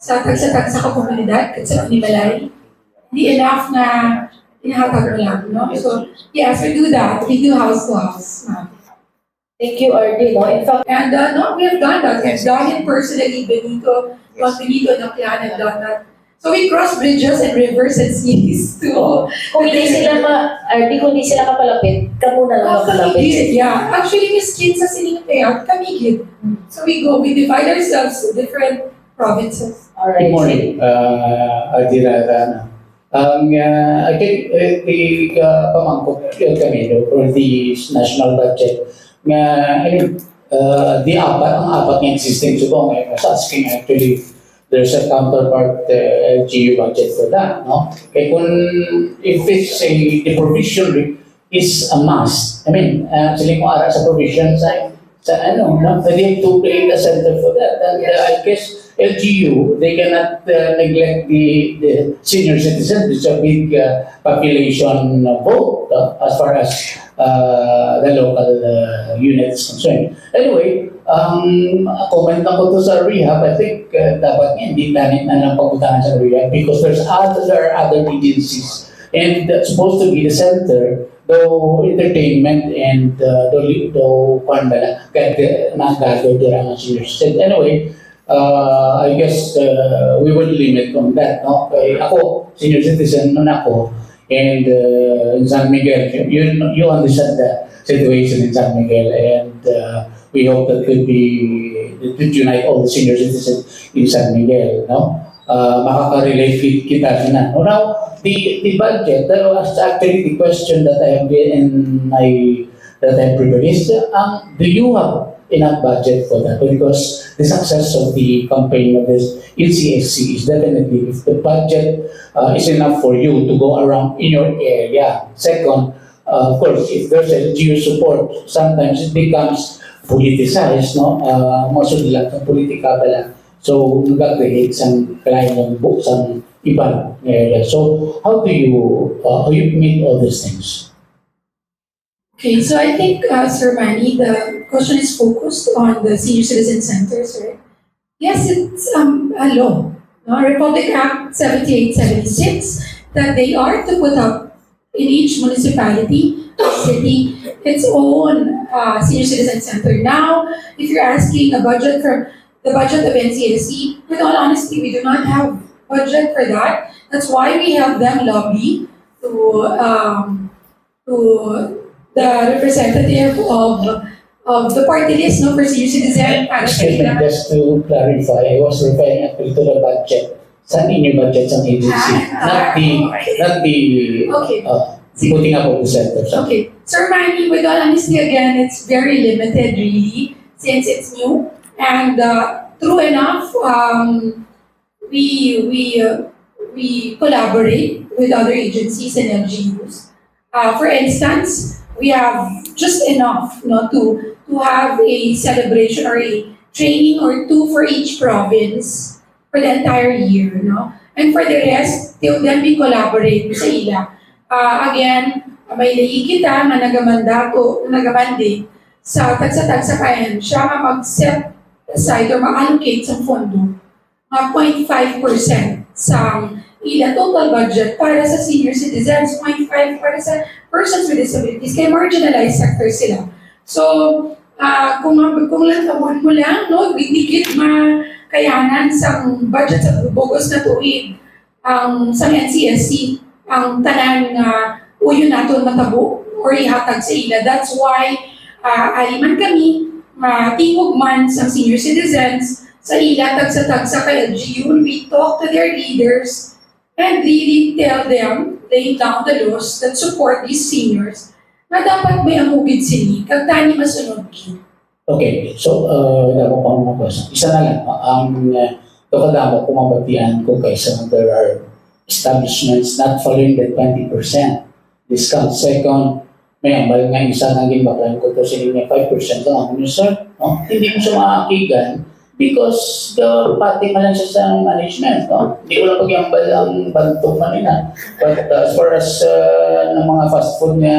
sa komunidad at sa Panimalay. Hindi enough na inahatag mo lang, no? So, yes, we do that. We do house to house. Thank you, RD. No? In fact, And no, we have done that. We've done it personally. Benito Naklan have done that. So we cross bridges and rivers and seas to... kung hindi sila RD, kung hindi sila kapalapit, kamo na lang kapalapit. Kamigid, yeah. Actually, Miss Kin sa Siningpea, Kamigid. So we divide ourselves to different provinces. Alright. Good morning, Adira Rana. I think the pamangkot kami for the national budget. I mean, ang apat ng existing subong, I was asking actually, there's a counterpart LGU budget for that, no? If it's the provision is a must, I mean, actually kung ara sa provision sa no, they have to create a center for that. And I guess LGU, they cannot neglect the senior citizens. It's a big population vote as far as the local unit is concerned. Anyway, comment ako to sa rehab, I think dapat hindi tanit na lang pagpuntahan sa rehab because there are other agencies and that's supposed to be the center, though entertainment and though pandala nagado dirang senior citizen. Anyway, I guess we will limit on that, no? Ako, senior citizen nun ako, and in San Miguel, you understand the situation in San Miguel, and we hope that could be to unite all the senior citizens in San Miguel, no? Makaka-relate kita na. Now, the budget, that was actually the question that I have privileged. Do you have enough budget for that? Because the success of the campaign of this NCSC is definitely if the budget is enough for you to go around in your area. Second, of course, if there's LGU support, sometimes it becomes politicized, no? Most of the lang ng politika pala. So, nag-create some kind of books and ibang area. So, how do you meet all these things? Okay, so I think, Sir Manny, the question is focused on the senior citizen centers, right? Yes, it's a law, no? Republic Act 7876, that they are to put up in each municipality, city, its own senior citizen center. Now, if you're asking a budget from the budget of NCSC, with all honesty, we do not have budget for that. That's why we have them lobby to the representative of the party list, no, for senior citizen. Excuse me, just to clarify, I was referring actually to the budget. Saan in your budget sa agency? Not the Okay. putting up of the centers. Okay, Sir Manny, with all honesty, again, it's very limited, really, since it's new. And true enough, we collaborate with other agencies and LGUs. For instance, we have just enough, no, to have a celebration or a training or two for each province for the entire year, no? And for the rest, they will then be collaborate sa ila. Again, may lahi kita na nagamandi sa tagsa-tagsa kayan siya mag-set aside or ma-allocate sa fondo mga 0.5% sa ila total budget para sa senior citizens, 0.5 para sa persons with disabilities, kaya marginalized sector sila. So, kung lang tawon mo lang, no, dikit makayanan sa budget sa bugos na tuig sa NCSC, ang tanan uyo nato matabo or ihatag sa ila. That's why aliman kami matingog man sa senior citizens sa ila tagsa-tagsa kay LGU. We talk to their leaders and really tell them, lay down the laws that support these seniors na dapat may amugid sini kag tani masunod ki. Okay, so damo pa mga question. Isa na lang, ang kadamo kung mabatian ko kaysa there are establishments not following the 20% discount. Second, may ambal nga isa naging baklan ko to sila 5% lang ako sir. No? Hindi mo siya maakigan because the pati man lang siya sa management. No? Hindi ko lang pag-ambal ang banto manina. But as far as ng mga fast food nga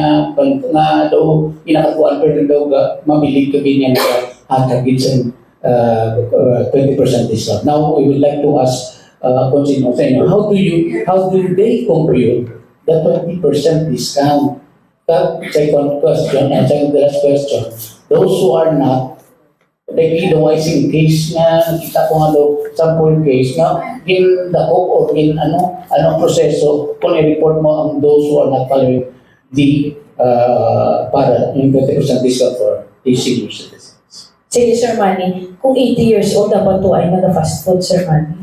daw inakakuan pero daw mabilig ka ganyan na hatagin sa 20% discount. Now, we would like to ask kung sino sa inyo, how do they compute the 20% discount? That second question, and second last question, those who are not, like otherwise in case na nakita ko nga daw, sample case na ginakop o anong proseso kung i-report mo ang those who are not following the para yung 20% discount for the senior citizens. Sige, Sir Manny, kung 80 years old, dapat to ay nag-fast food, Sir Manny.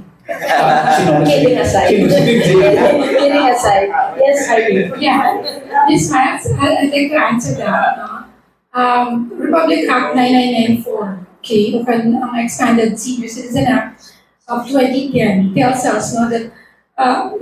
Kidding aside. Kidding aside. Yes, I do. Yeah, Ms. Max, I'd like to answer that. No? Republic Act 9994, okay, ang Expanded Senior Citizen Act of 2010 tells us no, that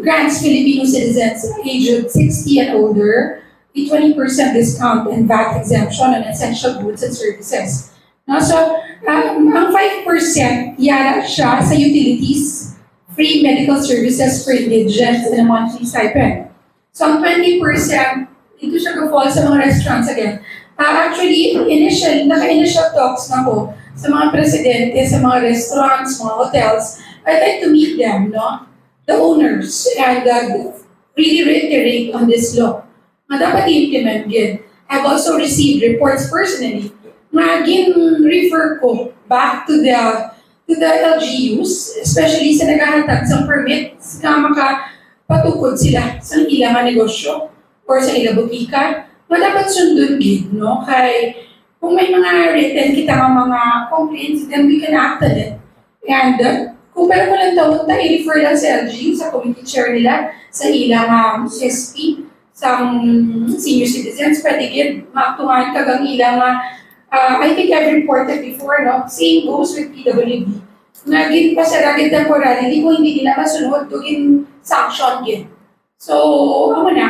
grants Filipino citizens aged 60 and older a 20% discount and VAT exemption on essential goods and services. No, so, ang 5% yara siya sa utilities, free medical services for indigents, and a monthly stipend. So, ang 20%, dito siya ka-fall sa mga restaurants again. Actually, naka-initial talks na ko sa mga presidente, sa mga restaurants, mga hotels. I'd like to meet them, no? The owners, and really reiterate on this law. Nga dapat i-implement yun. I've also received reports personally na gin-refer ko back to the LGUs, especially sa naghahatag sa permits na makapatukod sila sa ilang negosyo or sa ilang butika, na dapat sundun gid, no? Kay kung may mga written kita nga mga complaints, then we can act on it. And kung pero walang taon, i-refer lang sa LGU, sa committee chair nila, sa ilang CSP, sa senior citizens, pwede gid maaktuhan kagang ilang I think I've reported before, no? Same goes with PWD. Naging pasaragin temporarily kung hindi nila masunod, tugin sanction gin. So, ako na,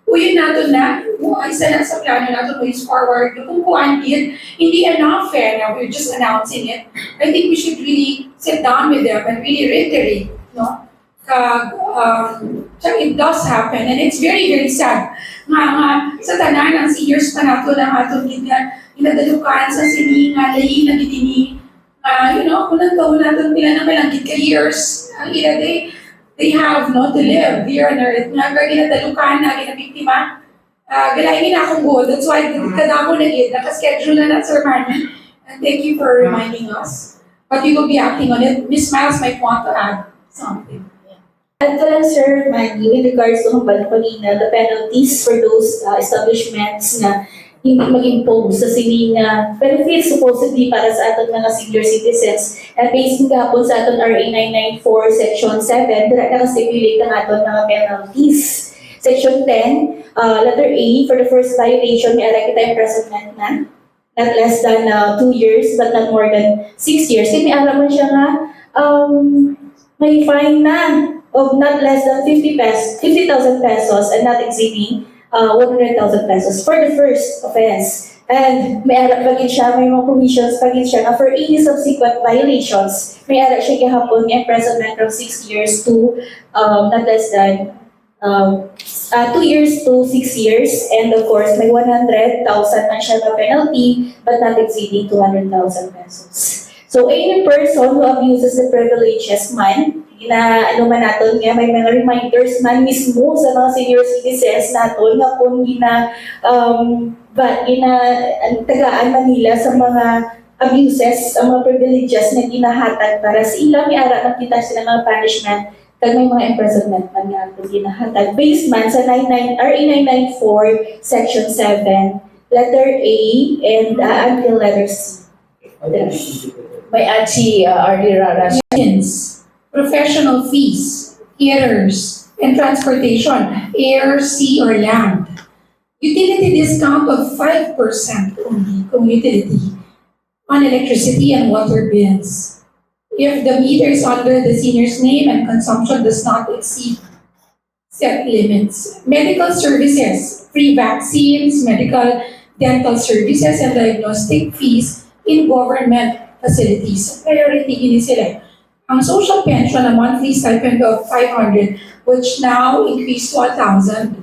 uyin natin na, isa na sa plano natin, moves forward, kung kuhaan din, hindi enough na we're just announcing it. I think we should really sit down with them and really reiterate, no? So it does happen, and it's very, very sad. Sa tanan, ang seniors pa nato ng atong inadalukan sa sininga, layi na gitini, kung nagtaon natin pila na malangkit ka years, ang ila they have no to live here on earth. Nga ginadalukan na, ginabiktima, galayin na akong good. That's why kadamo na gid, nakaschedule na Sir Manny. And thank you for reminding us. But we will be acting on it. Ms. Miles might want to add something. And lang, Sir Manny, with regards to kung kanina, the penalties for those establishments na hindi mag-impose sa sining benefits supposedly para sa ating mga senior citizens. And based nga po sa ating RA 994 Section 7, nakastipulate ang ating mga penalties. Section 10, letter A, for the first violation, may alay kita imprisonment na, not less than 2 years, but not more than 6 years. Kasi may alam mo siya nga, may fine na of not less than 50,000 pesos and not exceeding 100,000 pesos for the first offense. And may arak pagin siya, may mga provisions pagin siya na for any subsequent violations, may arak siya kahapon imprisonment from 6 years to not less than 2 years to 6 years. And of course, may 100,000 man siya na penalty but not exceeding 200,000 pesos. So any person who abuses the privileges man, man natin nga, may mga reminders man mismo sa mga senior citizens natin na kung tagaan man nila sa mga abuses, ang mga privileges na ginahatag para sa ilang iara makita sila mga punishment kag may mga imprisonment man nga itong ginahatag. Based man sa RA 994 Section 7, letter A and until letter C. May add si R.D. Rara. Professional fees, errors, and transportation, air, sea, or land. Utility discount of 5% only, kung utility, on electricity and water bills. If the meter is under the senior's name and consumption does not exceed set limits. Medical services, free vaccines, medical dental services, and diagnostic fees in government facilities. Priority ini sila. Ang social pension, a monthly stipend of 500, which now increased to 1,000.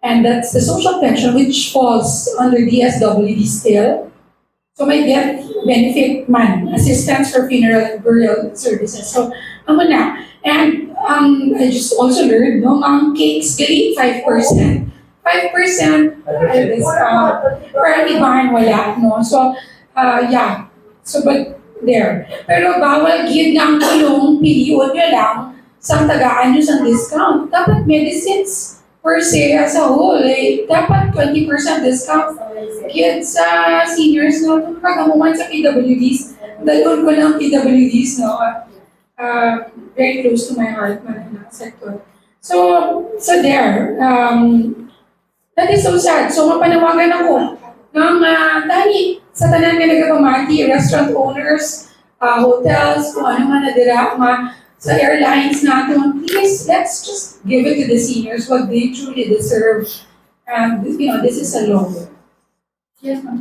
And that's the social pension which falls under DSWD still. So may death benefit man, assistance for funeral and burial services. So, amo na. And I just also learned, no, mga cakes, gali 5%. 5% discount. Parang ibahan wala, no? So, yeah. So, but there. Pero bawal gid ng tulong, piliyon nyo lang sa tagaan nyo sa discount. Dapat medicines per se as a whole, dapat 20% discount. Kids sa seniors, no? Kung magamuman sa PWDs, dalon ko ng PWDs, no? Very close to my heart, man, na sector. So there, that is so sad. So, mapanawagan ako ng tani sa tanan nga nagapamati, restaurant owners, hotels, kung ano man nadira, sa airlines natin, please, let's just give it to the seniors what they truly deserve. And, this is a law. Yes, ma'am.